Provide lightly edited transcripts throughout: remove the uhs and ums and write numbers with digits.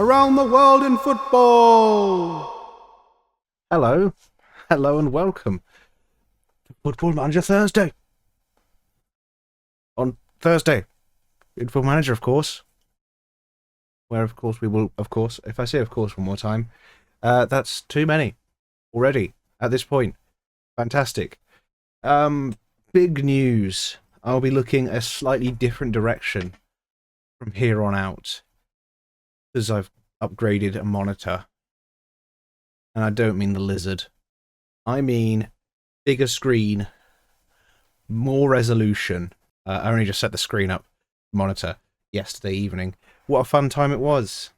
around the world in football. Hello, and welcome to Football Manager Thursday. On Thursday, Football Manager, of course. Where, of course, we will, of course, if I say of course one more time, that's too many already at this point. Fantastic. Big news. I'll be looking a slightly different direction from here on out, because I've upgraded a monitor. And I don't mean the lizard. I mean bigger screen, more resolution. I only just set the screen up, monitor, yesterday evening. What a fun time it was.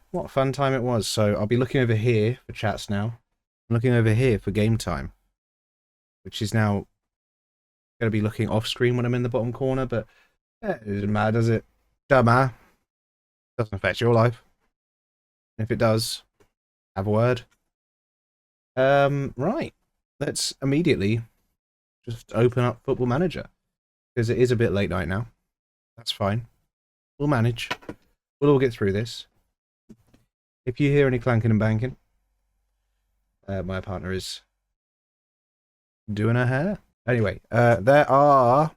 What a fun time it was. So I'll be looking over here for chats now. I'm looking over here for game time, which is now going to be looking off screen when I'm in the bottom corner, but it doesn't matter, does it? Doesn't matter. Doesn't affect your life. If it does, have a word. Right. Let's immediately just open up Football Manager, because it is a bit late night now. That's fine. We'll manage. We'll all get through this. If you hear any clanking and banking, my partner is doing her hair. Anyway, there are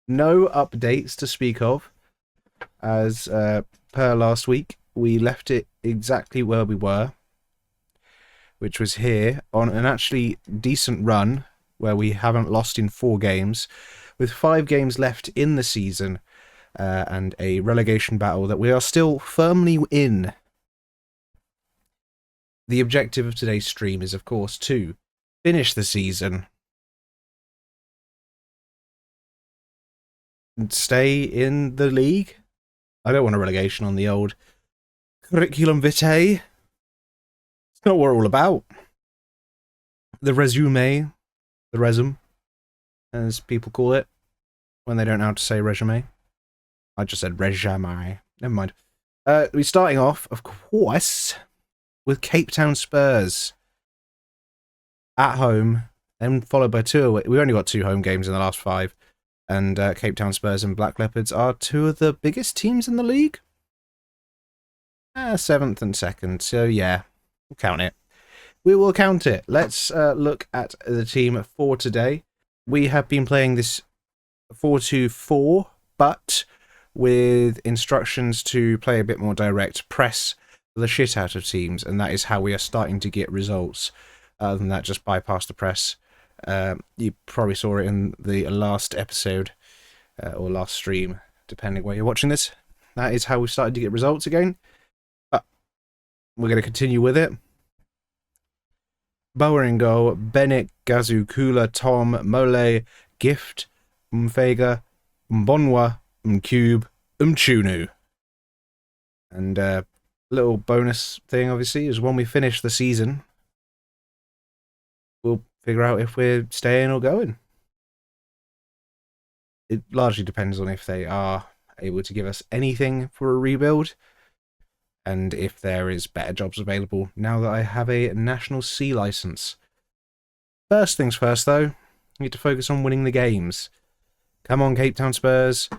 no updates to speak of, as per last week. We left it exactly where we were, which was here on an actually decent run where we haven't lost in 4 games, with 5 games left in the season, and a relegation battle that we are still firmly in. The objective of today's stream is, of course, to finish the season and stay in the league. I don't want a relegation on the old curriculum vitae. It's not what we're all about. The resume, as people call it, when they don't know how to say resume. I just said resume. Never mind. We're starting off, of course, with Cape Town Spurs at home, then followed by 2 away. We've only got 2 home games in the last 5, and Cape Town Spurs and Black Leopards are 2 of the biggest teams in the league. 7th and 2nd, so yeah, we'll count it. We will count it. Let's look at the team for today. We have been playing this 4-2-4, but with instructions to play a bit more direct, press the shit out of teams, and that is how we are starting to get results. Other than that, just bypass the press. You probably saw it in the last episode, or last stream, depending where you're watching this. That is how we started to get results again. But we're going to continue with it. Boweringgo, Bennett, Gazu, Kula, Tom, Mole, Gift, Mfega, Mbonwa, Mcube, Mchunu. And little bonus thing, obviously, is when we finish the season, we'll figure out if we're staying or going. It largely depends on if they are able to give us anything for a rebuild, and if there is better jobs available now that I have a National C license. First things first, though, I need to focus on winning the games. Come on, Cape Town Spurs.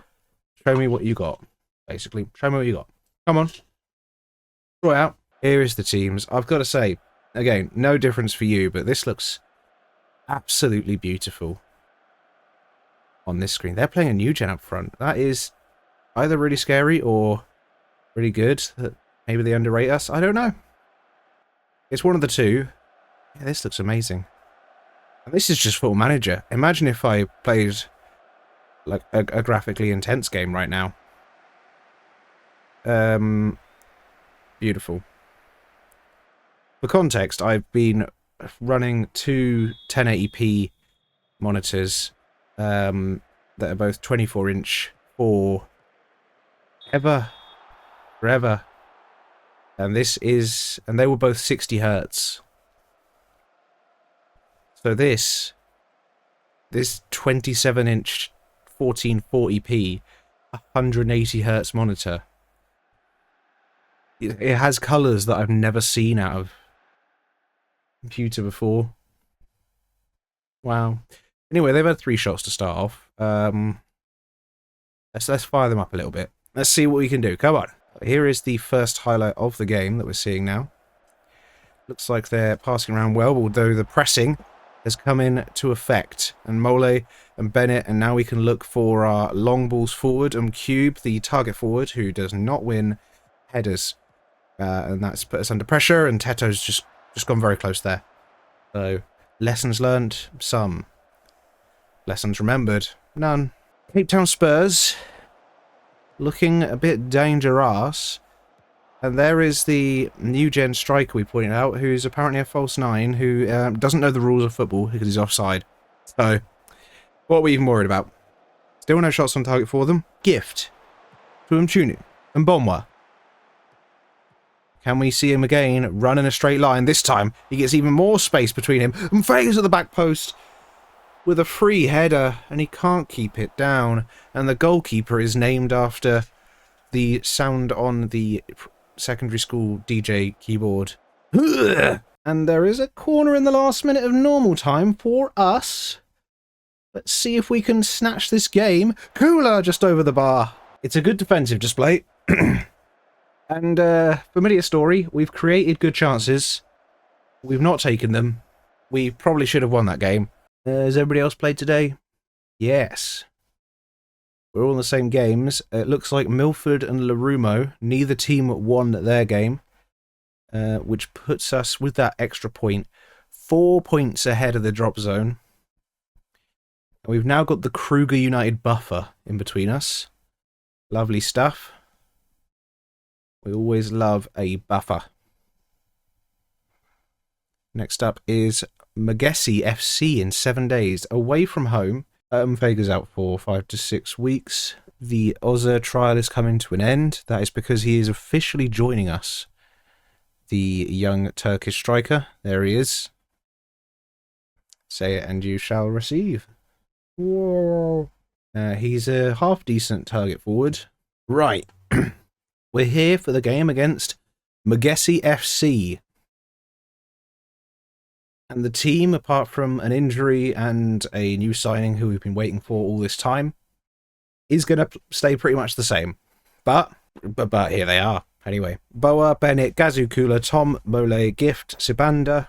Show me what you got, basically. Show me what you got. Come on. Draw it out. Here is the teams. I've got to say, again, no difference for you, but this looks absolutely beautiful on this screen. They're playing a new gen up front. That is either really scary or really good. Maybe they underrate us. I don't know. It's one of the two. Yeah, this looks amazing. And this is just Football Manager. Imagine if I played like a graphically intense game right now. Beautiful. For context, I've been running 2 1080p monitors that are both 24-inch for forever. And they were both 60 hertz. So this 27-inch 1440p 180 hertz monitor, it has colours that I've never seen out of computer before. Wow. Anyway, they've had 3 shots to start off. Let's fire them up a little bit. Let's see what we can do. Come on. Here is the first highlight of the game that we're seeing now. Looks like they're passing around well, although the pressing has come into effect. And Mole and Bennett, and now we can look for our long balls forward, and Cube, the target forward, who does not win headers. And that's put us under pressure, and Teto's just gone very close there. So, lessons learned, some. Lessons remembered, none. Cape Town Spurs, looking a bit dangerous. And there is the new-gen striker we pointed out, who's apparently a false 9, who doesn't know the rules of football because he's offside. So, what are we even worried about? Still no shots on target for them. Gift to Mchunu and Bonwa. Can we see him again run in a straight line? This time, he gets even more space between him. And Fager's at the back post with a free header, and he can't keep it down. And the goalkeeper is named after the sound on the secondary school DJ keyboard. And there is a corner in the last minute of normal time for us. Let's see if we can snatch this game. Cooler just over the bar. It's a good defensive display. And familiar story, we've created good chances. We've not taken them. We probably should have won that game. Has everybody else played today? Yes. We're all in the same games. It looks like Milford and Larumo, neither team won their game, which puts us, with that extra point, 4 points ahead of the drop zone. And we've now got the Kruger United buffer in between us. Lovely stuff. We always love a buffer. Next up is Magesi FC in 7 days, away from home. Vega's out for 5 to 6 weeks. The Oza trial is coming to an end. That is because he is officially joining us. The young Turkish striker. There he is. Say it and you shall receive. Whoa. He's a half-decent target forward. Right. We're here for the game against Magesi FC. And the team, apart from an injury and a new signing who we've been waiting for all this time, is going to stay pretty much the same. But here they are. Anyway, Boa, Bennett, Gazukula, Tom, Mole, Gift, Sibanda,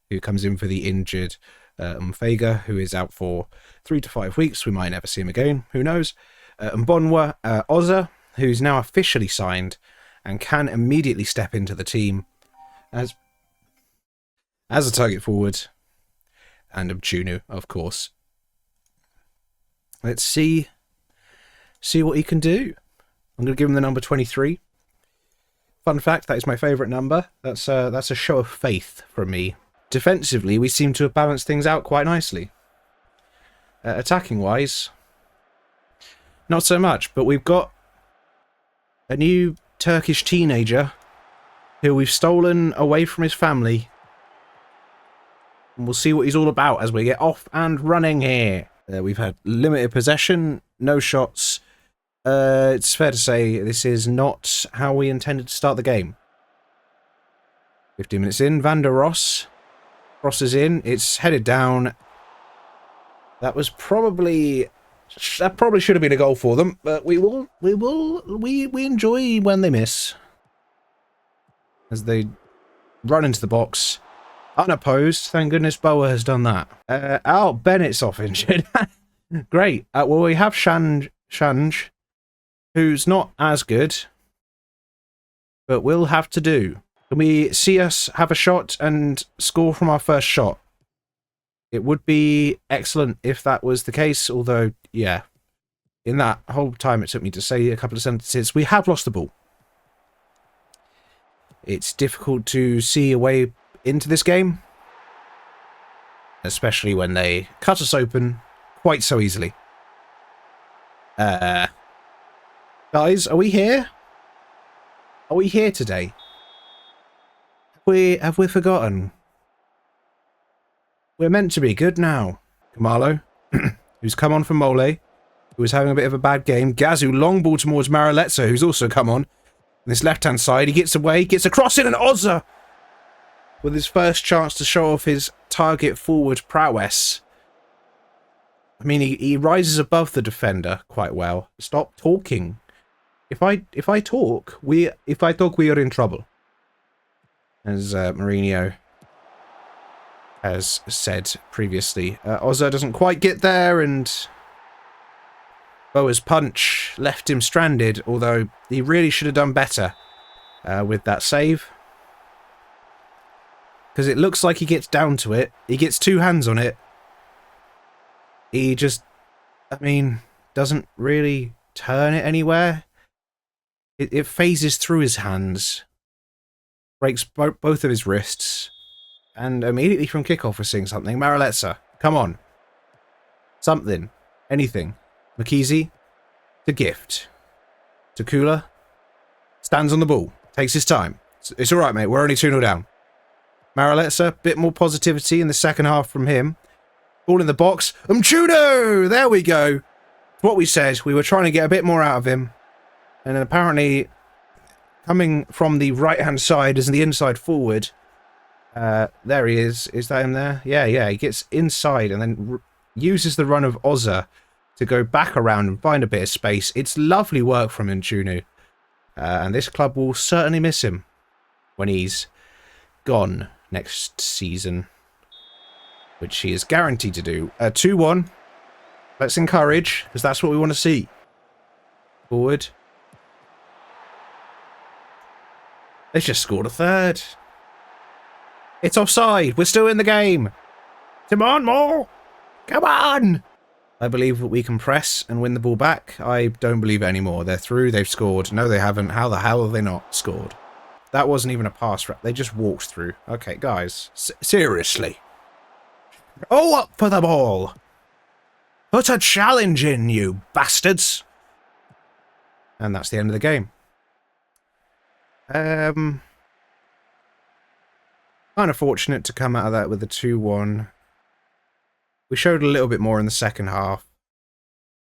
who comes in for the injured Umfega, who is out for 3 to 5 weeks. We might never see him again. Who knows? Mbonwa, Oza, who's now officially signed and can immediately step into the team as a target forward, and Mchunu, of course. Let's see what he can do. I'm going to give him the number 23. Fun fact, that is my favourite number. That's a show of faith from me. Defensively, we seem to have balanced things out quite nicely. Attacking-wise, not so much, but we've got a new Turkish teenager who we've stolen away from his family. And we'll see what he's all about as we get off and running here. We've had limited possession, no shots. It's fair to say this is not how we intended to start the game. 15 minutes in, Van der Ross. Ross is in, it's headed down. That probably should have been a goal for them, but we enjoy when they miss. As they run into the box. Unopposed. Thank goodness Boa has done that. Bennett's off injured. Great. Well, we have Shanj, who's not as good, but will have to do. Can we see us have a shot and score from our first shot? It would be excellent if that was the case, although, yeah, in that whole time it took me to say a couple of sentences, we have lost the ball. It's difficult to see a way into this game, especially when they cut us open quite so easily. Guys, are we here? Are we here today? Have we forgotten? We're meant to be good now. Kamalo, who's come on from Mole, who was having a bit of a bad game. Gazu, long ball towards Maralezza, who's also come on. This left-hand side, he gets away, gets across in, and Oza, with his first chance to show off his target forward prowess, I mean, he rises above the defender quite well. Stop talking. If I talk, we are in trouble. As Mourinho has said previously. Ozza doesn't quite get there, and Boa's punch left him stranded, although he really should have done better with that save. Because it looks like he gets down to it. He gets two hands on it. He just, I mean, doesn't really turn it anywhere. It phases through his hands. Breaks both of his wrists. And immediately from kickoff we're seeing something. Marilezza, come on. Something. Anything. Makizi. To Gift. To Kula. Stands on the ball. Takes his time. It's alright, mate. We're only 2-0 down. Marilezza, bit more positivity in the second half from him. Ball in the box. Mchuno! There we go. What we said. We were trying to get a bit more out of him. And then apparently, coming from the right-hand side as the inside forward, there he is. Is that him there? Yeah. He gets inside and then uses the run of Ozza to go back around and find a bit of space. It's lovely work from Mchunu. And this club will certainly miss him when he's gone next season, which he is guaranteed to do. 2-1. Let's encourage, because that's what we want to see. Forward. They just scored a third. It's offside. We're still in the game. Come on, more. Come on. I believe that we can press and win the ball back. I don't believe it anymore. They're through. They've scored. No, they haven't. How the hell have they not scored? That wasn't even a pass. They just walked through. Okay, guys. Seriously. Oh, up for the ball. Put a challenge in, you bastards. And that's the end of the game. Kind of fortunate to come out of that with a 2-1. We showed a little bit more in the second half,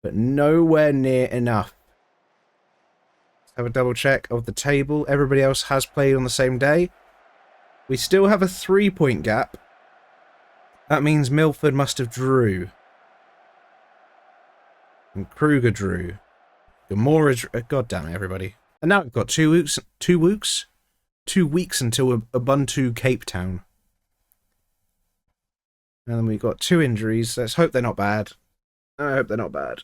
but nowhere near enough. Let's have a double check of the table. Everybody else has played on the same day. We still have a 3-point gap. That means Milford must have drew. And Kruger drew. Gamora drew. God damn it, everybody. And now we've got 2 weeks. 2 weeks? 2 weeks until Ubuntu Cape Town. And then we've got 2 injuries. Let's hope they're not bad. I hope they're not bad.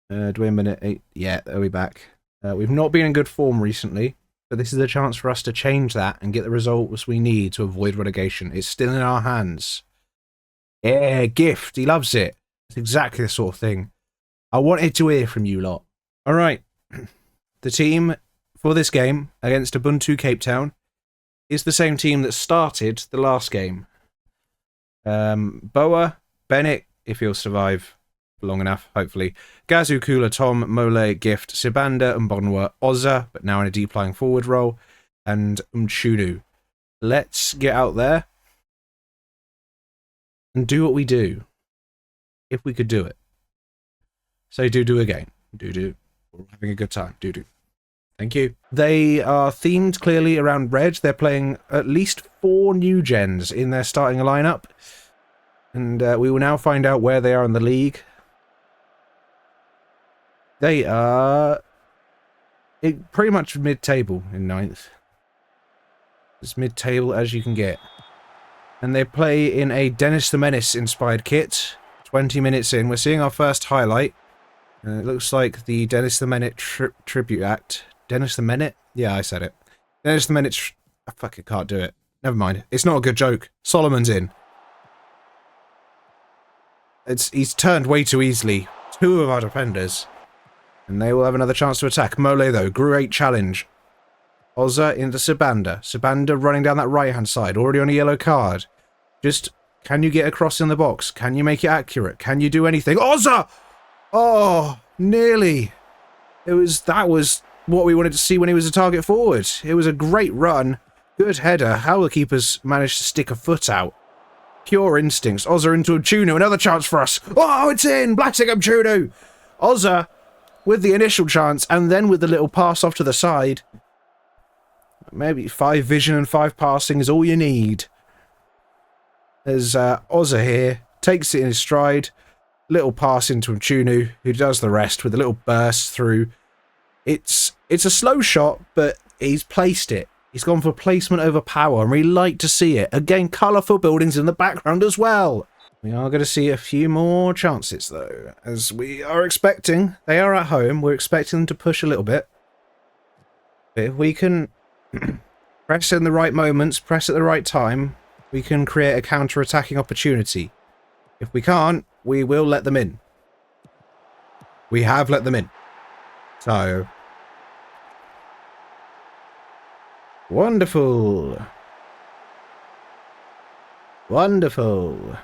Do we a minute 8? Yeah, they'll be back. We've not been in good form recently, but this is a chance for us to change that and get the results we need to avoid relegation. It's still in our hands. Yeah, Gift. He loves it. It's exactly the sort of thing I wanted to hear from you lot. All right. The team for this game against Ubuntu Cape Town is the same team that started the last game. Boa, Bennett, if he'll survive long enough, hopefully. Gazu, Kula, Tom, Mole, Gift, Sibanda, and Bonwa, Ozza, but now in a deep lying forward role, and Mchudu. Let's get out there and do what we do. If we could do it. Say do again. Do. We're having a good time. Do. Thank you. They are themed clearly around red. They're playing at least 4 new gens in their starting lineup. And we will now find out where they are in the league. They are pretty much mid-table in 9th. As mid-table as you can get. And they play in a Dennis the Menace inspired kit. 20 minutes in. We're seeing our first highlight. And it looks like the Dennis the Menace tribute act. Dennis the Menace? Yeah, I said it. Dennis the Menace... I fucking can't do it. Never mind. It's not a good joke. Solomon's in. He's turned way too easily. 2 of our defenders. And they will have another chance to attack. Mole, though. Great challenge. Ozza into Sibanda. Sibanda running down that right-hand side. Already on a yellow card. Just, can you get across in the box? Can you make it accurate? Can you do anything? Ozza! Oh, nearly. That was what we wanted to see when he was a target forward. It was a great run. Good header. How the keepers managed to stick a foot out. Pure instincts. Ozza into Mchuno. Another chance for us. Oh, it's in! Blasting Mchuno! Ozza with the initial chance and then with the little pass off to the side. Maybe 5 vision and 5 passing is all you need. There's Ozza here takes it in his stride. Little pass into Mchunu, who does the rest with a little burst through. It's a slow shot, but he's placed it. He's gone for placement over power, and we like to see it. Again, colourful buildings in the background as well. We are going to see a few more chances, though, as we are expecting. They are at home. We're expecting them to push a little bit. But if we can press in the right moments, press at the right time, we can create a counter-attacking opportunity. If we can't, we will let them in. We have let them in. So, wonderful. Wonderful.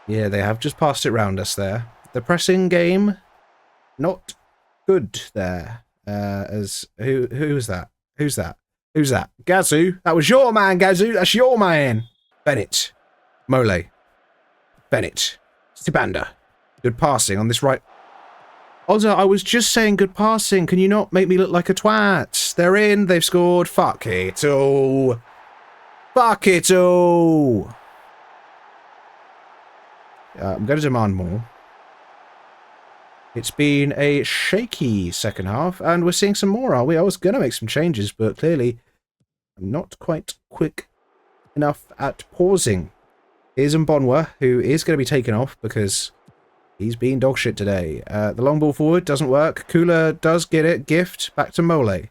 Yeah, they have just passed it round us there. The pressing game, not good there. Who's that? Who's that? Who's that? Gazoo? That was your man, Gazoo. That's your man. Bennett. Mole. Bennett. Stibanda. Good passing on this right. Ozza, I was just saying good passing. Can you not make me look like a twat? They're in. They've scored. Fuck it all. Fuck it all. I'm going to demand more. It's been a shaky second half, and we're seeing some more, are we? I was going to make some changes, but clearly I'm not quite quick enough at pausing. Here's Mbonwa, who is going to be taken off because he's been dog shit today. The long ball forward doesn't work. Kula does get it. Gift back to Mole.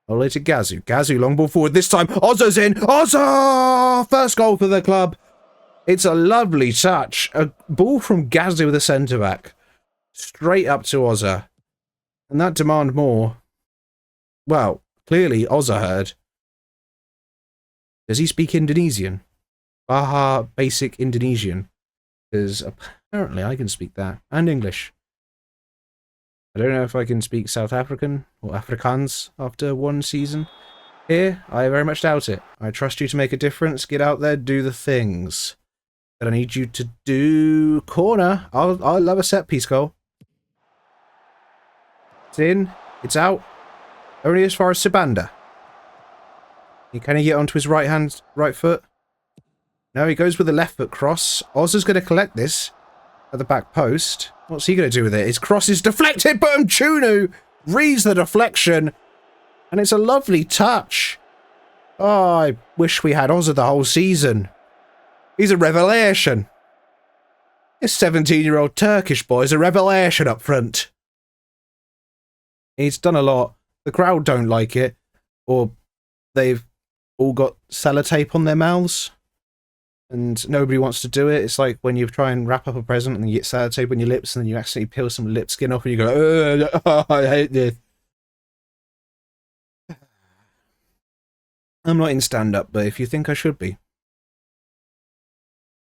Mole to Gazoo. Gazoo, long ball forward this time. Ozza's in. Ozza! First goal for the club. It's a lovely touch. A ball from Gazoo with the centre-back. Straight up to Ozza. And that demand more. Well, clearly Ozza heard. Does he speak Indonesian? Baha Basic Indonesian. Because apparently I can speak that. And English. I don't know if I can speak South African or Afrikaans after one season. Here, I very much doubt it. I trust you to make a difference. Get out there, do the things that I need you to do. Corner. I'll love a set piece goal. It's in. It's out. Only as far as Sibanda. Can he get onto his right foot? No, he goes with the left foot cross. Ozza's going to collect this at the back post. What's he going to do with it? His cross is deflected, but Mchunu reads the deflection. And it's a lovely touch. Oh, I wish we had Ozza the whole season. He's a revelation. This 17-year-old Turkish boy is a revelation up front. He's done a lot. The crowd don't like it. Or they've all got sellotape on their mouths. And nobody wants to do it. It's like when you try and wrap up a present and you get sellotape on your lips and then you accidentally peel some lip skin off and you go, I hate this. I'm not in stand-up, but if you think I should be,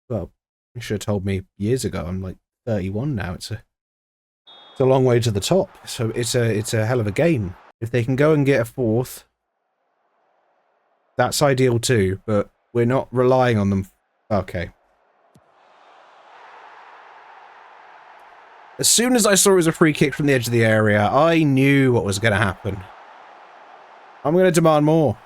well, you should have told me years ago. I'm like 31 now. It's a long way to the top. So it's a hell of a game. If they can go and get a fourth, that's ideal too, but we're not relying on them. Okay. As soon as I saw it was a free kick from the edge of the area, I knew what was going to happen. I'm going to demand more.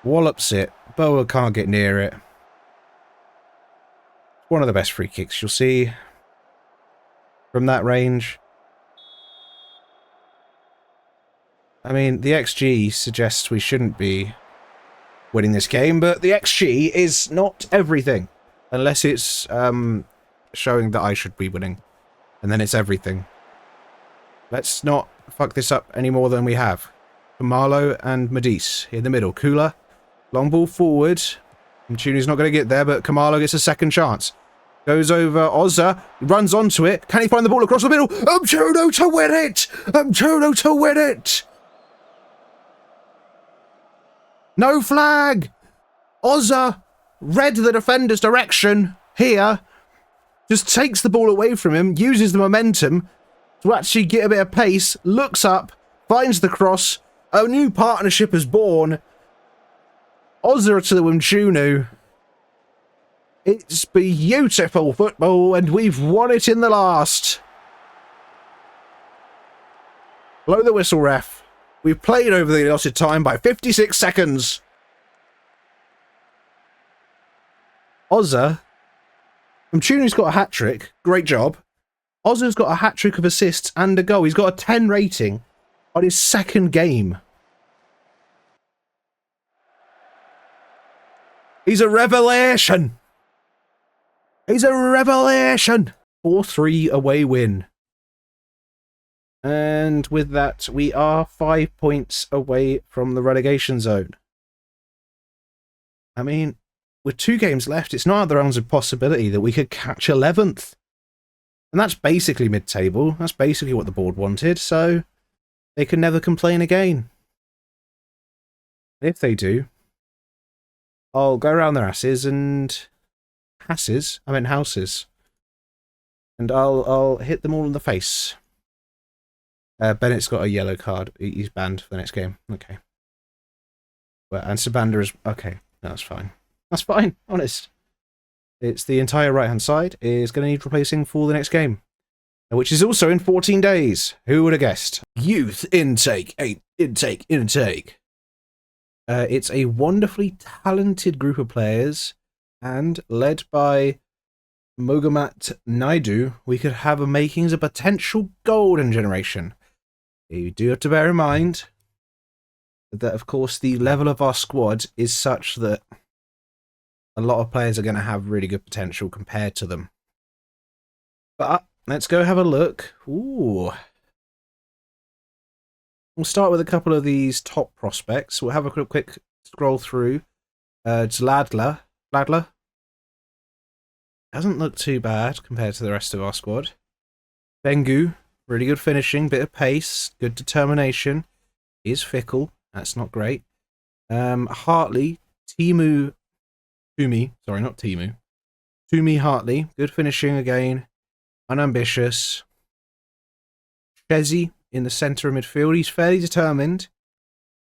Wallops it. Boa can't get near it. One of the best free kicks you'll see from that range. I mean, the XG suggests we shouldn't be winning this game, but the XG is not everything. Unless it's showing that I should be winning. And then it's everything. Let's not fuck this up any more than we have. Kamalo and Madis in the middle. Kula, long ball forward. Mchunu's not going to get there, but Kamalo gets a second chance. Goes over Ozza, runs onto it. Can he find the ball across the middle? Mchunu to win it! Mchunu to win it! No flag! Ozza read the defender's direction here. Just takes the ball away from him, uses the momentum to actually get a bit of pace, looks up, finds the cross. A new partnership is born. Ozza to Mchunu. It's beautiful football, and we've won it in the last. Blow the whistle, ref. We've played over the allotted time by 56 seconds. Ozza from Tune's got a hat-trick. Great job. Ozza's got a hat-trick of assists and a goal. He's got a 10 rating on his second game. He's a revelation. He's a revelation. 4-3 away win. And with that, we are 5 points away from the relegation zone. I mean, with 2 games left, it's not out of the realms of possibility that we could catch 11th. And that's basically mid-table. That's basically what the board wanted, so they can never complain again. If they do, I'll go around their asses and... Hasses? I meant houses. And I'll hit them all in the face. Bennett's got a yellow card. He's banned for the next game. Okay. Well, and Sabander is... Okay, no, that's fine. That's fine, honest. It's the entire right-hand side is going to need replacing for the next game. Which is also in 14 days. Who would have guessed? Youth intake. Intake. It's a wonderfully talented group of players. And led by Mogamat Naidu, we could have a makings of potential golden generation. You do have to bear in mind that, of course, the level of our squad is such that a lot of players are going to have really good potential compared to them. But let's go have a look. Ooh. We'll start with a couple of these top prospects. We'll have a quick scroll through. Zladla. Doesn't look too bad compared to the rest of our squad. Bengu, really good finishing, bit of pace, good determination. Is fickle, that's not great. Hartley, Tumi, Hartley, good finishing again, unambitious. Chezzy in the centre of midfield, he's fairly determined.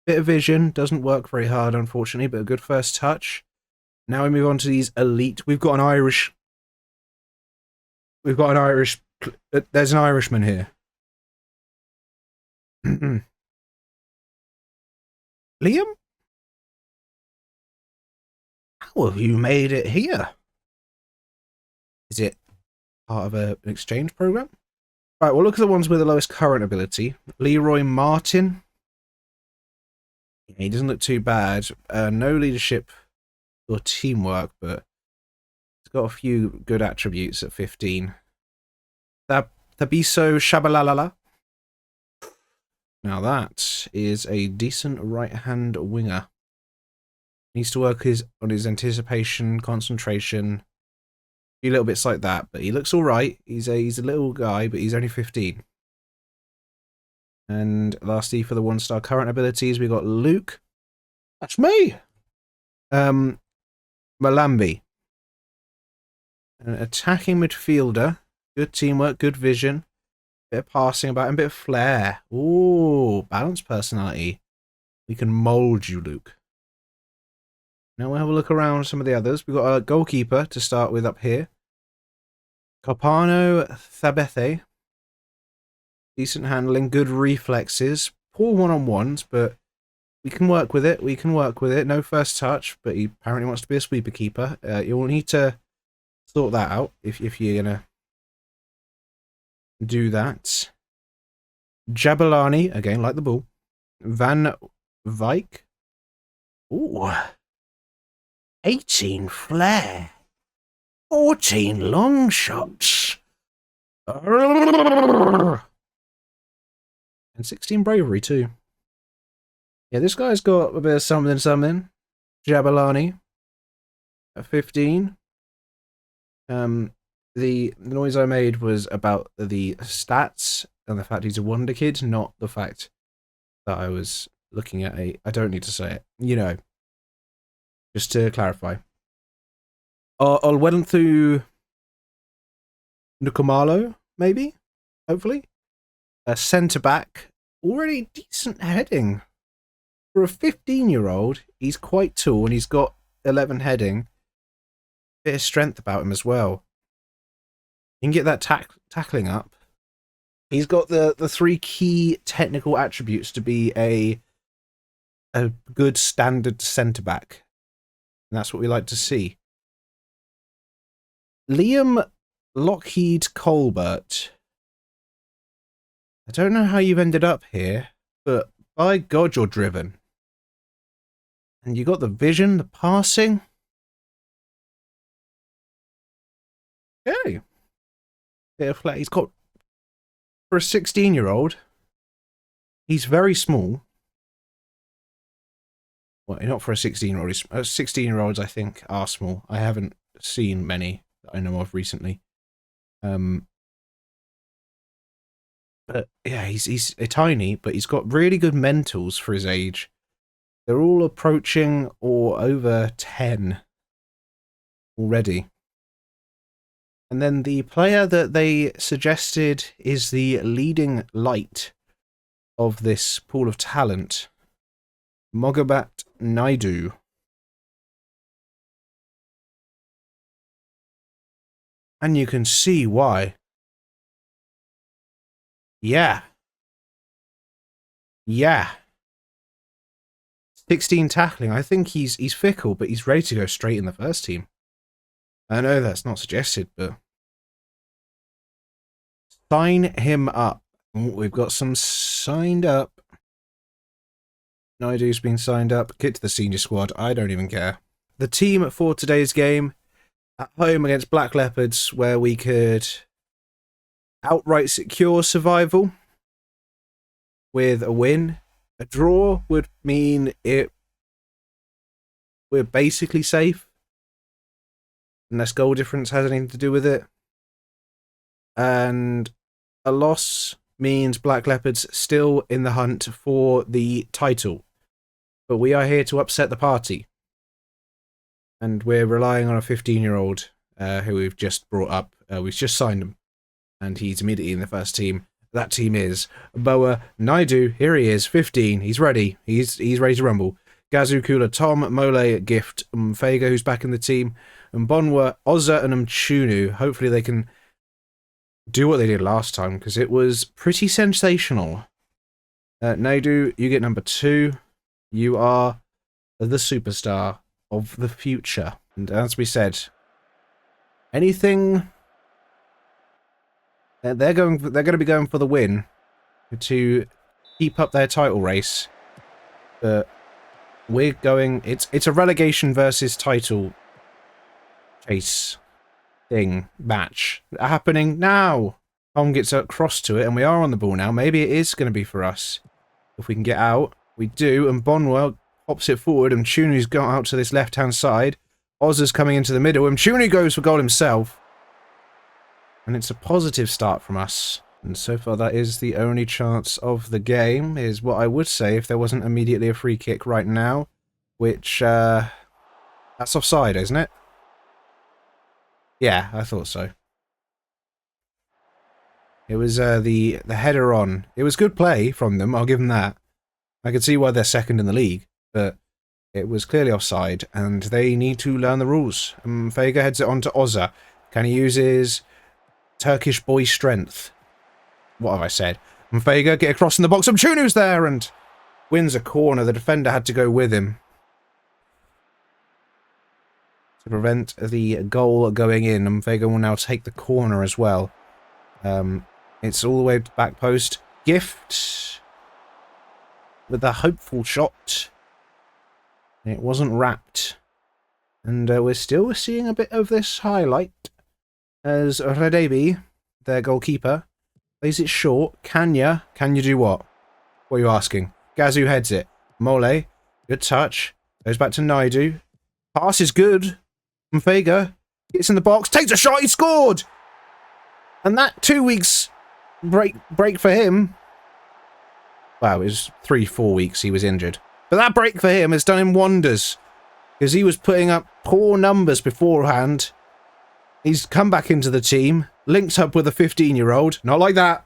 Bit of vision, doesn't work very hard unfortunately, but a good first touch. Now we move on to these elite. There's an Irishman here. Liam? How have you made it here? Is it part of an exchange program? Right, we'll look at the ones with the lowest current ability. Leroy Martin. Yeah, he doesn't look too bad. No leadership or teamwork, but he's got a few good attributes at 15. Tabiso Shabalalala. Now that is a decent right-hand winger. Needs to work on his anticipation, concentration, a few little bits like that, but he looks all right. He's a little guy, but he's only 15. And lastly, for the 1-star current abilities, we got Luke. That's me. Malambi. An attacking midfielder. Good teamwork, good vision. Bit of passing about and a bit of flair. Ooh, balanced personality. We can mould you, Luke. Now we'll have a look around some of the others. We've got a goalkeeper to start with up here. Copano Thabethe. Decent handling, good reflexes. Poor one-on-ones, but we can work with it. No first touch, but he apparently wants to be a sweeper keeper. You'll need to sort that out if you're going to do that. Jabulani, again, like the ball. Van Wyk. Ooh. 18 flair. 14 long shots. And 16 bravery, too. Yeah, this guy's got a bit of something. Jabulani. At 15. The noise I made was about the stats and the fact he's a wonder kid, not the fact that I was looking at I don't need to say it. You know. Just to clarify. I'll went through Nukumalo, maybe? Hopefully. A centre-back. Already decent heading. For a 15-year-old, he's quite tall and he's got 11 heading. Bit of strength about him as well. You can get that tackling up. He's got the three key technical attributes to be a good standard centre back, and that's what we like to see. Liam Lockheed Colbert. I don't know how you've ended up here, but by God, you're driven. And you got the vision, the passing. Okay. Bit of flat. He's got, for a 16-year-old, he's very small. Well, not for a 16-year-old. 16-year-olds, I think, are small. I haven't seen many that I know of recently. But yeah, he's tiny, but he's got really good mentals for his age. They're all approaching or over 10 already. And then the player that they suggested is the leading light of this pool of talent, Mogabat Naidu. And you can see why. Yeah. Yeah. 16 tackling. I think he's fickle, but he's ready to go straight in the first team. I know that's not suggested, but sign him up. We've got some signed up. Naidu's been signed up. Get to the senior squad. I don't even care. The team for today's game, at home against Black Leopards, where we could outright secure survival with a win. A draw would mean we're basically safe, unless goal difference has anything to do with it. And a loss means Black Leopards still in the hunt for the title. But we are here to upset the party. And we're relying on a 15-year-old who we've just brought up. We've just signed him. And he's immediately in the first team. That team is Boa Naidu. Here he is, 15. He's ready. He's ready to rumble. Gazu Kula, Tom, Mole, Gift, Fega, who's back in the team, Mbonwa, Ozza, and Mchunu. Hopefully they can do what they did last time, because it was pretty sensational. Naidu, you get number 2. You are the superstar of the future. And as we said, anything... They're going to be going for the win to keep up their title race. But we're going... It's a relegation versus title chase thing, match happening now. Tom gets across to it, and we are on the ball now. Maybe it is going to be for us. If we can get out, we do, and Bonwell pops it forward, and Chunu's got out to this left-hand side. Ozza's coming into the middle, and Chunu goes for goal himself. And it's a positive start from us. And so far that is the only chance of the game, is what I would say if there wasn't immediately a free kick right now. Which, that's offside, isn't it? Yeah, I thought so. It was the header on. It was good play from them, I'll give them that. I could see why they're second in the league, but it was clearly offside, and they need to learn the rules. Fega heads it on to Ozza. Can he use his Turkish boy strength? What have I said? Fega get across in the box. Mchunu's there and wins a corner. The defender had to go with him to prevent the goal going in. Fega will now take the corner as well. It's all the way to back post. Gift with a hopeful shot. It wasn't wrapped. And we're still seeing a bit of this highlight as Radebi, their goalkeeper, plays it short. Can you do what? What are you asking? Gazu heads it. Mole, good touch. Goes back to Naidu. Pass is good. Mfega gets in the box, takes a shot, he scored! And that 2 weeks break for him. Wow, it was 3-4 weeks he was injured. But that break for him has done him wonders. Because he was putting up poor numbers beforehand. He's come back into the team, linked up with a 15-year-old, not like that,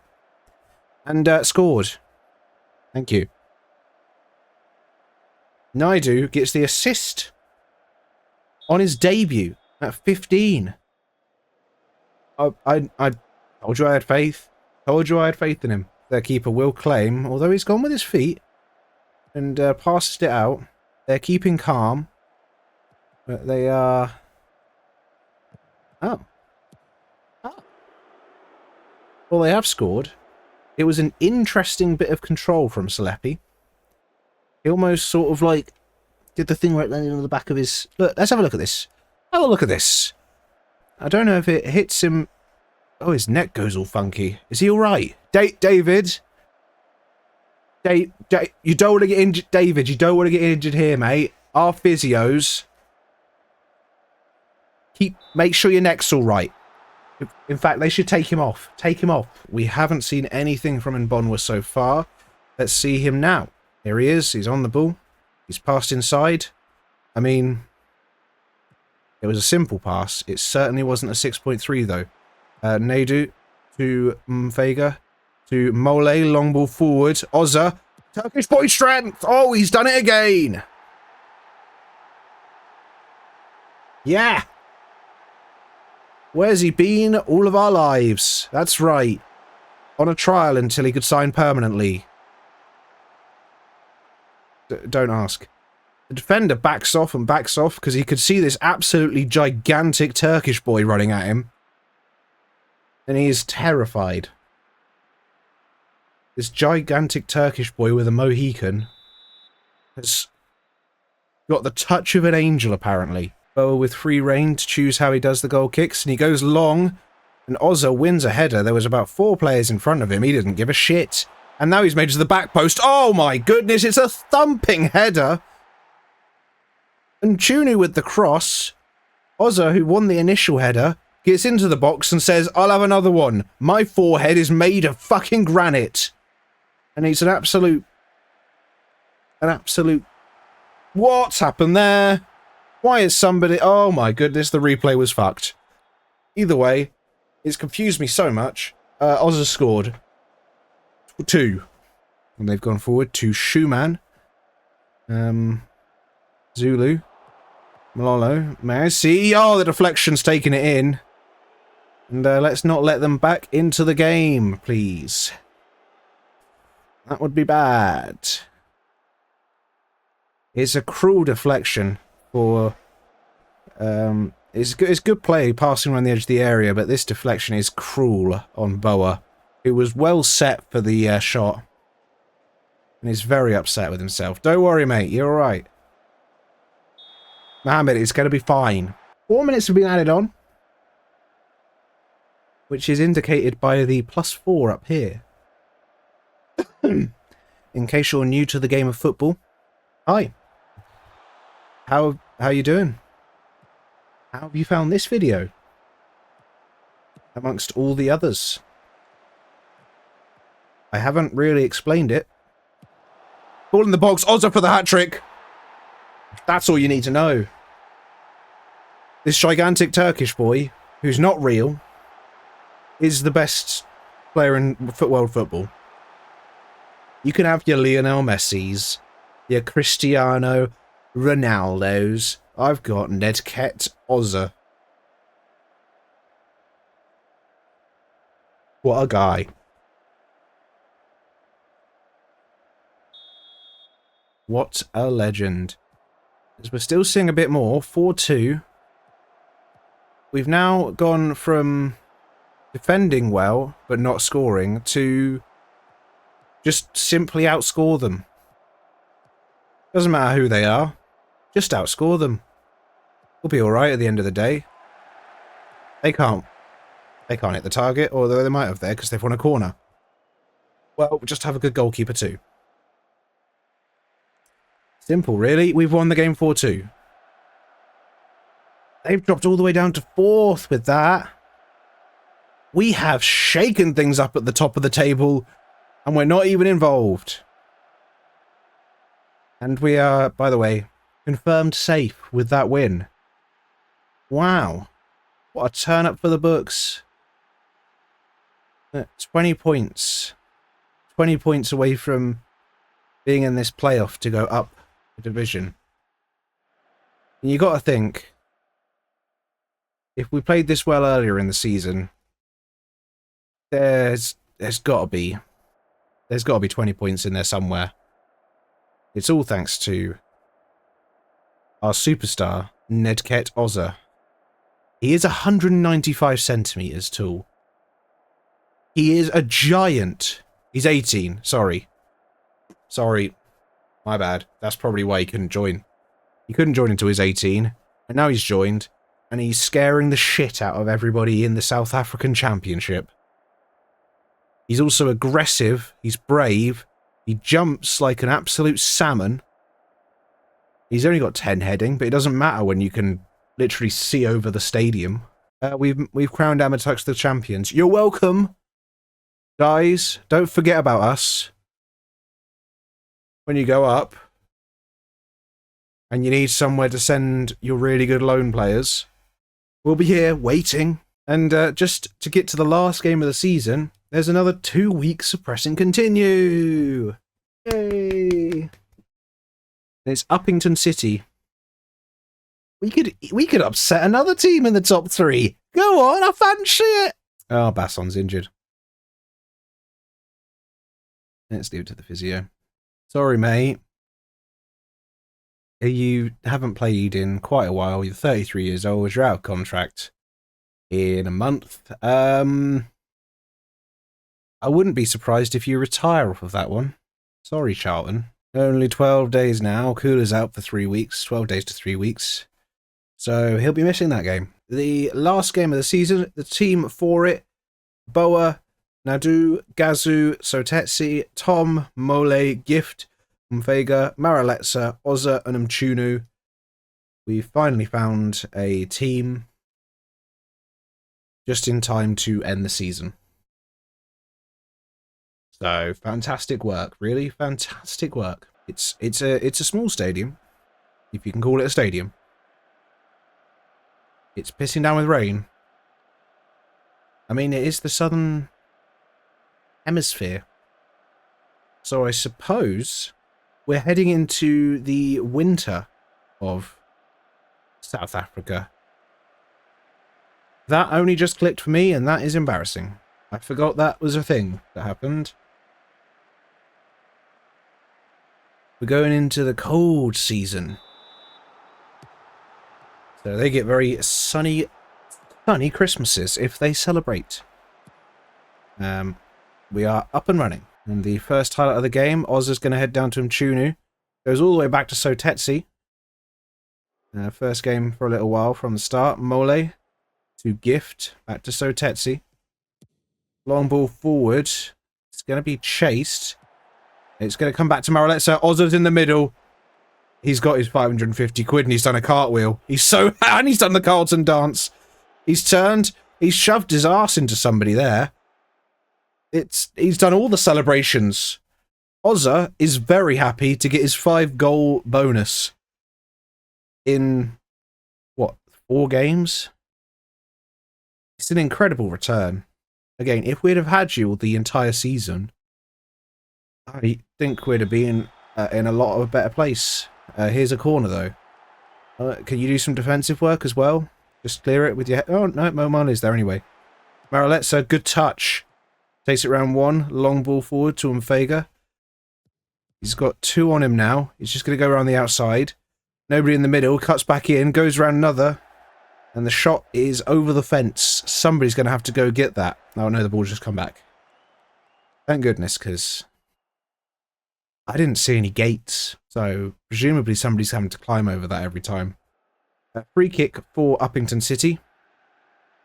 and scored. Thank you. Naidu gets the assist on his debut at 15. I told you I had faith. Told you I had faith in him. Their keeper will claim, although he's gone with his feet and passes it out. They're keeping calm. But they are... Oh. Oh. Well, they have scored. It was an interesting bit of control from Salepi. He almost sort of like did the thing where it landed on the back of his... Look, let's have a look at this. Have a look at this. I don't know if it hits him... Oh, his neck goes all funky. Is he alright? David? You don't want to get injured... David, you don't want to get injured here, mate. Our physios... Make sure your neck's alright. In fact, they should take him off. Take him off. We haven't seen anything from Mbonwa so far. Let's see him now. Here he is. He's on the ball. He's passed inside. I mean... It was a simple pass. It certainly wasn't a 6.3 though. Nadu to Mfega to Mole, long ball forward. Ozza, Turkish boy strength. Oh, he's done it again. Yeah. Where's he been all of our lives? That's right. On a trial until he could sign permanently. Don't ask. The defender backs off and backs off because he could see this absolutely gigantic Turkish boy running at him. And he is terrified. This gigantic Turkish boy with a Mohican has got the touch of an angel, apparently. Boa with free rein to choose how he does the goal kicks, and he goes long, and Ozza wins a header. There was about 4 players in front of him. He didn't give a shit. And now he's made it to the back post. Oh my goodness, it's a thumping header. And Chunu with the cross. Ozza, who won the initial header, gets into the box and says, I'll have another one. My forehead is made of fucking granite. And he's an absolute... What's happened there? Why is somebody... Oh my goodness, the replay was fucked. Either way, it's confused me so much. Ozza scored 2. And they've gone forward to Schumann. Zulu. Malolo. Messi. Oh, the deflection's taking it in. And let's not let them back into the game, please. That would be bad. It's a cruel deflection for... It's good play passing around the edge of the area, but this deflection is cruel on Boa. It was well set for the shot. And he's very upset with himself. Don't worry, mate. You're alright. Mohammed, it's going to be fine. 4 minutes have been added on. Which is indicated by the +4 up here. In case you're new to the game of football. Hi. How you doing? How have you found this video? Amongst all the others. I haven't really explained it. Ball in the box, Ozza for the hat-trick. That's all you need to know. This gigantic Turkish boy, who's not real, is the best player in world football. You can have your Lionel Messis, your Cristiano Ronaldos. I've got Nedket Ozza. What a guy. What a legend. As we're still seeing a bit more, 4-2. We've now gone from defending well, but not scoring, to just simply outscore them. Doesn't matter who they are. Just outscore them. We'll be alright at the end of the day. They can't hit the target, although they might have there because they've won a corner. Well, just have a good goalkeeper too. Simple, really. We've won the game 4-2. They've dropped all the way down to 4th with that. We have shaken things up at the top of the table, and we're not even involved. And we are, by the way, confirmed safe with that win. Wow. What a turn up for the books. 20 points. 20 points away from being in this playoff to go up the division. And you got to think, if we played this well earlier in the season, there's there's got to be 20 points in there somewhere. It's all thanks to our superstar, Nedket Ozza. He is 195 centimeters tall. He is a giant. He's 18. Sorry. My bad. That's probably why he couldn't join. He couldn't join until he's 18. And now he's joined. And he's scaring the shit out of everybody in the South African Championship. He's also aggressive. He's brave. He jumps like an absolute salmon. He's only got 10 heading, but it doesn't matter when you can literally see over the stadium. We've crowned Amatux the champions. You're welcome, guys. Don't forget about us when you go up and you need somewhere to send your really good loan players. We'll be here waiting. And just to get to the last game of the season, there's another 2 weeks of press and continue. Yay! And it's Uppington City. We could upset another team in the top 3. Go on, I fancy it. Oh, Basson's injured. Let's leave it to the physio. Sorry, mate. You haven't played in quite a while. You're 33 years old. You're out of contract in a month. I wouldn't be surprised if you retire off of that one. Sorry, Charlton. Only 12 days now. Cooler's out for 3 weeks. 12 days to 3 weeks. So he'll be missing that game. The last game of the season, the team for it: Boa, Nadu, Gazu, Sotetsi, Tom, Mole, Gift, Mfega, Maraletsa, Ozza, and Mchunu. We finally found a team just in time to end the season. So fantastic work, really fantastic work. It's a small stadium, if you can call it a stadium. It's pissing down with rain. I mean, it is the southern hemisphere, so I suppose we're heading into the winter of South Africa. That only just clicked for me, and that is embarrassing. I forgot that was a thing that happened. We're going into the cold season. So they get very sunny Christmases if they celebrate. We are up and running. And the first highlight of the game, Ozza's going to head down to Mchunu. Goes all the way back to Sotetsi. First game for a little while from the start. Mole to Gift. Back to Sotetsi. Long ball forward. It's going to be chased. It's going to come back to Maraletsa. Ozza's in the middle. He's got his 550 quid and he's done a cartwheel. He's so... And he's done the Carlton dance. He's turned. He's shoved his arse into somebody there. He's done all the celebrations. Ozza is very happy to get his 5-goal bonus in, what, 4 games? It's an incredible return. Again, if we'd have had you the entire season, I think we'd have been in a lot of a better place. Here's a corner, though. Can you do some defensive work as well? Just clear it with your... Oh, no, Moman is there anyway. Maraletsa, good touch. Takes it round 1. Long ball forward to Mfega. He's got 2 on him now. He's just going to go around the outside. Nobody in the middle. Cuts back in. Goes round another. And the shot is over the fence. Somebody's going to have to go get that. Oh, no, the ball's just come back. Thank goodness, because I didn't see any gates. So, presumably somebody's having to climb over that every time. Free kick for Uppington City.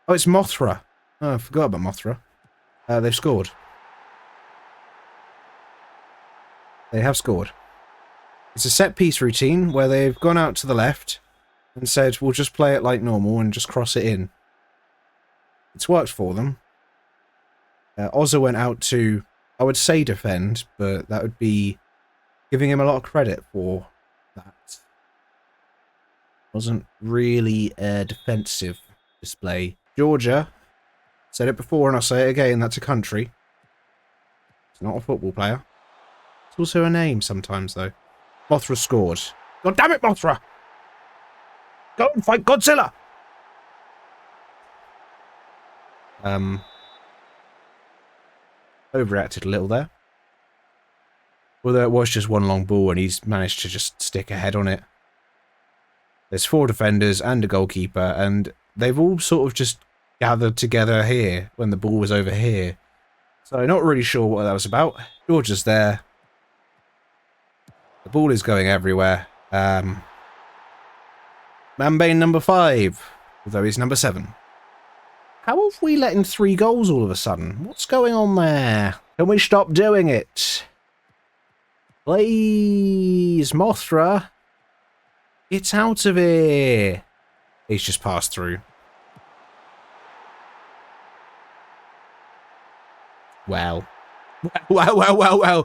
Oh, it's Mothra. Oh, I forgot about Mothra. They've scored. They have scored. It's a set-piece routine where they've gone out to the left and said, we'll just play it like normal and just cross it in. It's worked for them. Ozza went out to, I would say defend, but that would be giving him a lot of credit for that. Wasn't really a defensive display. Georgia, said it before and I'll say it again, that's a country. It's not a football player. It's also a name sometimes, though. Mothra scored. God damn it, Mothra! Go and fight Godzilla! Overreacted a little there. Although it was just one long ball and he's managed to just stick a head on it. There's 4 defenders and a goalkeeper, and they've all sort of just gathered together here when the ball was over here. So not really sure what that was about. Georgia's there. The ball is going everywhere. Mambane number 5, although he's number 7. How have we let in 3 goals all of a sudden? What's going on there? Can we stop doing it? Please, Mothra. Get out of here. He's just passed through. Well. Well.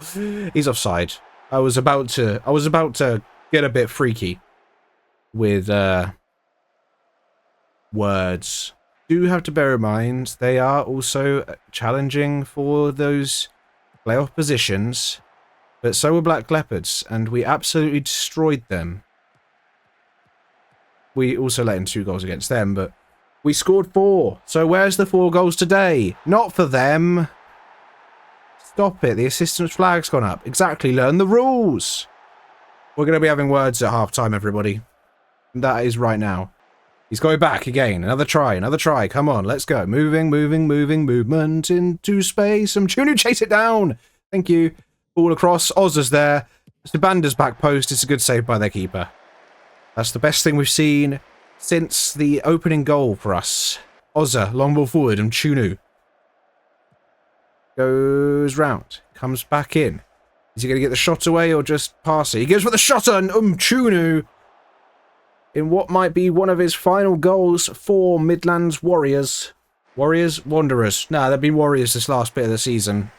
He's offside. I was about to get a bit freaky with words. Do have to bear in mind they are also challenging for those playoff positions, but so were Black Leopards, and we absolutely destroyed them. We also let in 2 goals against them, but we scored 4. So where's the 4 goals today? Not for them. Stop it. The assistant's flag's gone up. Exactly. Learn the rules. We're going to be having words at half-time, everybody. That is right now. He's going back again. Another try. Come on, let's go. Movement into space. Chunu, chase it down. Thank you. Ball across. Ozza's there. Mr. Bander's back post. It's a good save by their keeper. That's the best thing we've seen since the opening goal for us. Ozza, long ball forward, and Chunu goes round, comes back in. Is he going to get the shot away or just pass it? He goes for the shot on Chunu in what might be one of his final goals for Midlands Warriors. Warriors? Wanderers. Nah, they've been Warriors this last bit of the season,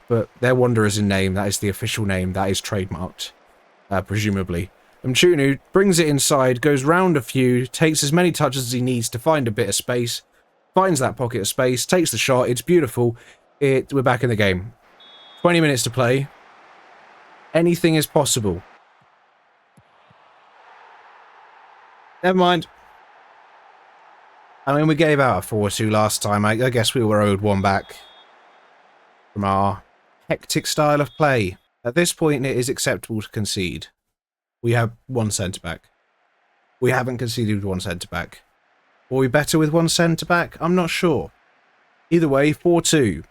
but they're Wanderers in name. That is the official name. That is trademarked, presumably. Chunu brings it inside, goes round a few, takes as many touches as he needs to find a bit of space, finds that pocket of space, takes the shot. It's beautiful. We're back in the game. 20 minutes to play. Anything is possible. Never mind. I mean, we gave out a 4-2 last time. I guess we were owed 1 back from our hectic style of play. At this point, it is acceptable to concede. We have 1 centre-back. We haven't conceded 1 centre-back. Were we better with 1 centre-back? I'm not sure. Either way, 4-2.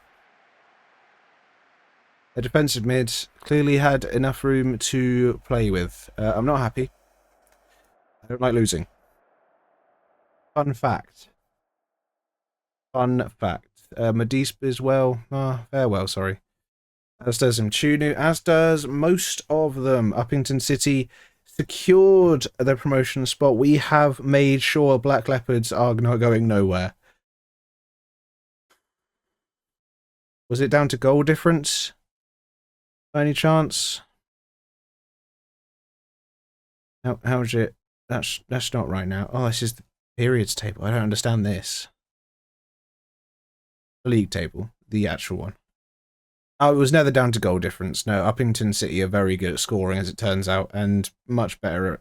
The defensive mid clearly had enough room to play with. I'm not happy. I don't like losing. Fun fact. Medis as well. Farewell, sorry. As does Chunu, as does most of them. Uppington City secured their promotion spot. We have made sure Black Leopards are not going nowhere. Was it down to goal difference? By any chance? How's it? That's not right now. Oh, this is the periods table. I don't understand this. The league table, the actual one. Oh, it was never down to goal difference. No, Uppington City are very good at scoring, as it turns out, and much better at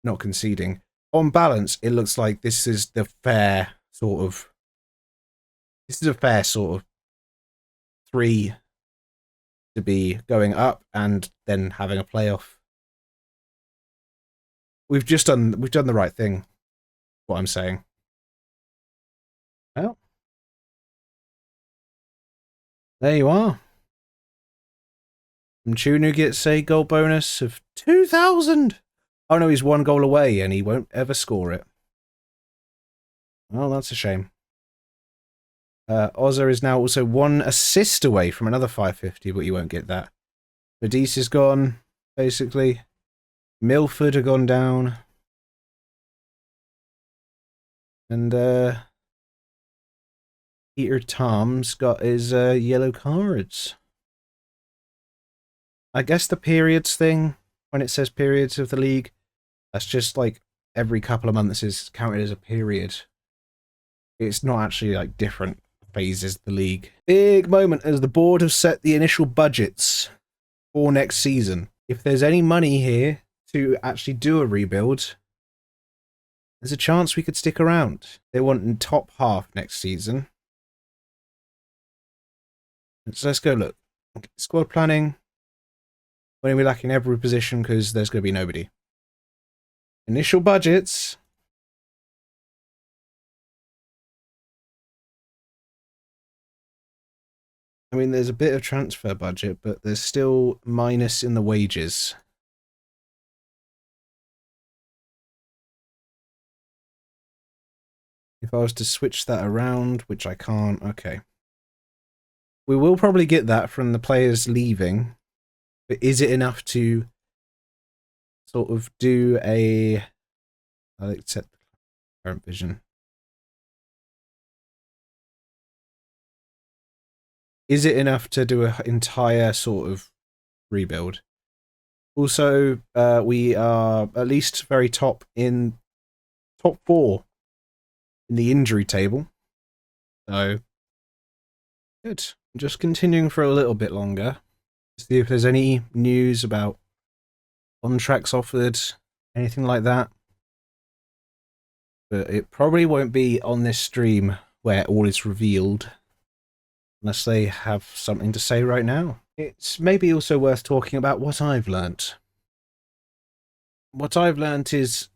not conceding. On balance, it looks like this is the fair sort of... This is a fair sort of 3 to be going up and then having a playoff. We've done the right thing. What I'm saying. Well, there you are. Chunu gets a goal bonus of 2,000. Oh no, he's 1 goal away and he won't ever score it. Well, that's a shame. Ozza is now also 1 assist away from another 550, but you won't get that. Medis is gone, basically. Milford have gone down. And Peter Tom's got his yellow cards. I guess the periods thing, when it says periods of the league, that's just like every couple of months is counted as a period. It's not actually like different phases of the league. Big moment as the board have set the initial budgets for next season. If there's any money here to actually do a rebuild, there's a chance we could stick around. They want in top half next season. So let's go look. Squad planning. When we're lacking every position because there's going to be nobody. Initial budgets. I mean, there's a bit of transfer budget, but there's still minus in the wages. If I was to switch that around, which I can't, okay. We will probably get that from the players leaving, but is it enough to sort of do a... I'll accept the current vision. Is it enough to do an entire sort of rebuild? Also, we are at least very top 4 in the injury table. So, good. Just continuing for a little bit longer. See if there's any news about contracts offered, anything like that. But it probably won't be on this stream where all is revealed. Unless they have something to say right now. It's maybe also worth talking about what I've learnt. What I've learnt is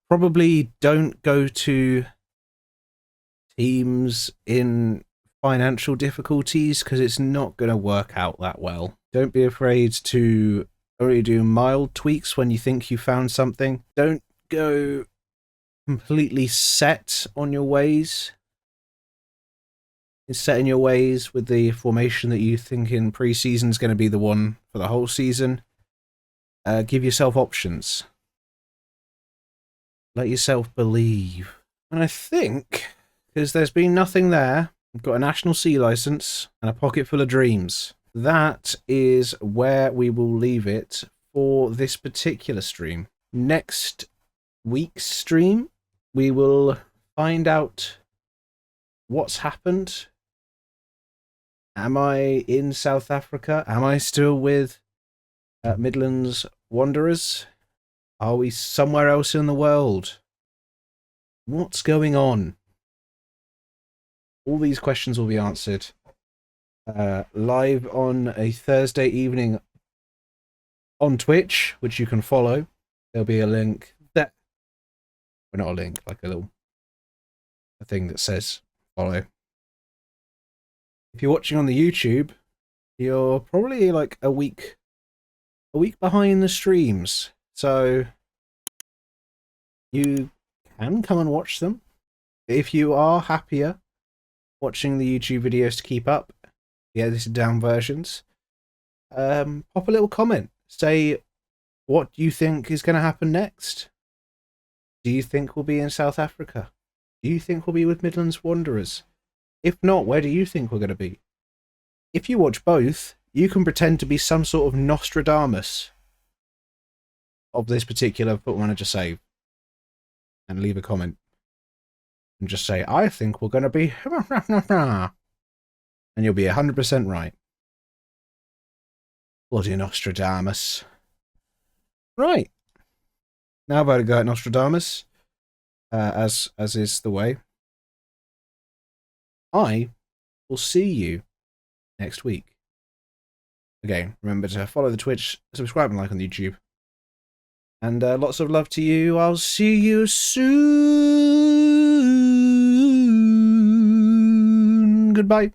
probably don't go to teams in financial difficulties because it's not going to work out that well. Don't be afraid to only do mild tweaks when you think you found something. Don't go completely set on your ways. Set in your ways with the formation that you think in pre-season is going to be the one for the whole season. Give yourself options. Let yourself believe. And I think, because there's been nothing there, I've got a national C license and a pocket full of dreams. That is where we will leave it for this particular stream. Next week's stream, we will find out what's happened. Am I in South Africa? Am I still with Midlands Wanderers? Are we somewhere else in the world? What's going on? All these questions will be answered live on a Thursday evening on Twitch, which you can follow. There'll be a link there. Well, not a link, like a thing that says follow. If you're watching on the YouTube, you're probably like a week behind the streams. So you can come and watch them. If you are happier watching the YouTube videos to keep up, the edited down versions, pop a little comment. Say what you think is going to happen next. Do you think we'll be in South Africa? Do you think we'll be with Midlands Wanderers? If not, where do you think we're going to be? If you watch both, you can pretend to be some sort of Nostradamus of this particular Football Manager save. And leave a comment. And just say, I think we're going to be... and you'll be 100% right. Bloody Nostradamus. Right. Now about to go at Nostradamus. As is the way. I will see you next week. Again, remember to follow the Twitch, subscribe and like on the YouTube. And lots of love to you. I'll see you soon. Goodbye.